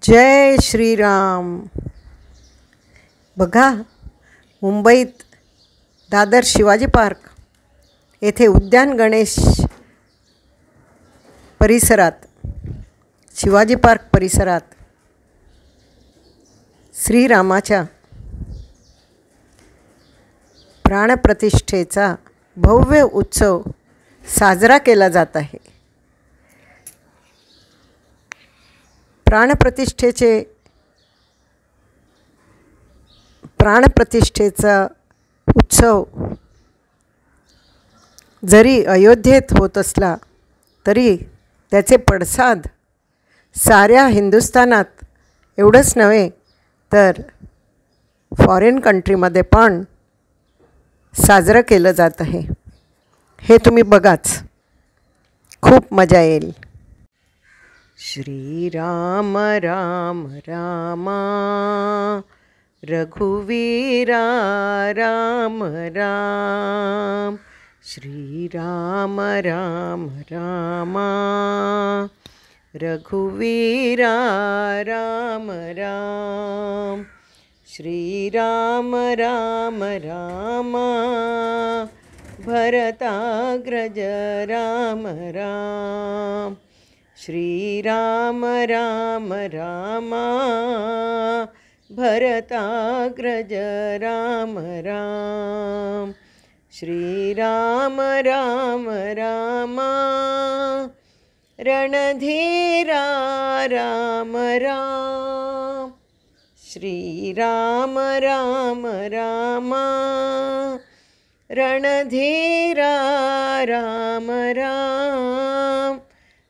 जय श्रीराम. बघा, मुंबईत दादर शिवाजी पार्क येथे उद्यान गणेश परिसरात, शिवाजी पार्क परिसरात श्रीरामाच्या प्राणप्रतिष्ठेचा भव्य उत्सव साजरा केला जात आहे. प्राणप्रतिष्ठेचा उत्सव जरी अयोध्येत होत असला तरी त्याचे पडसाद साऱ्या हिंदुस्थानात एवढंच नव्हे तर फॉरेन कंट्रीमध्ये पण साजरं केलं जात आहे. हे तुम्ही बघाच, खूप मजा येईल. श्रीराम राम रामा रघुवीरा राम राम. श्रीराम राम रामा रघुवीरा राम राम. श्रीराम राम रामा भरताग्रज राम राम. श्रीराम राम रामा भरताग्रज राम राम. श्रीराम राम रामा रणधीरा राम राम. श्रीराम राम रामा रणधीरा राम राम.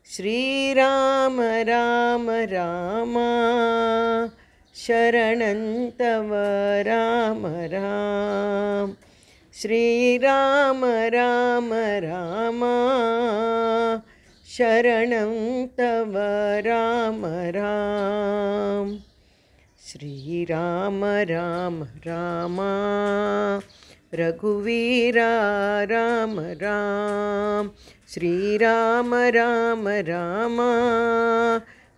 श्रीराम राम रामा शरणं तव राम राम. श्रीराम राम रामा शरणं तव राम राम. श्रीराम राम रामा रघुवीरा राम राम. श्रीराम राम रामा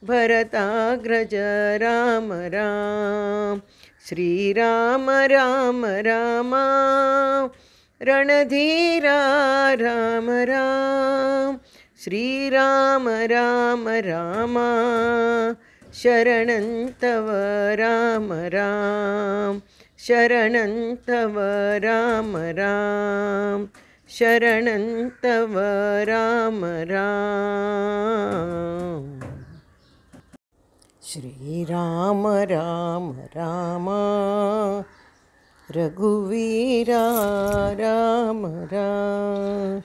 भरताग्रज राम राम. श्रीराम राम रामा रणधीरा राम राम. श्रीराम राम रामा शरणं तव राम राम. शरणं तव राम राम. शरणं तव राम राम. श्रीराम राम रामा रघुवीरा राम राम.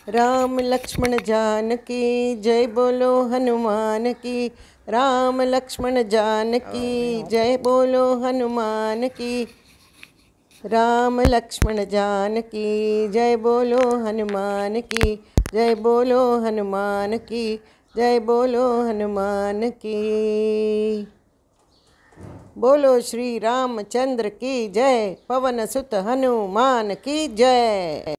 राम लक्ष्मण जानकी जय बोलो हनुमान की. राम लक्ष्मण जानकी जय बोलो हनुमान की. राम लक्ष्मण जानकी जय बोलो हनुमान की. जय बोलो हनुमान की. जय बोलो हनुमान की. बोलो श्री रामचंद्र की जय. पवन सुत हनुमान की जय.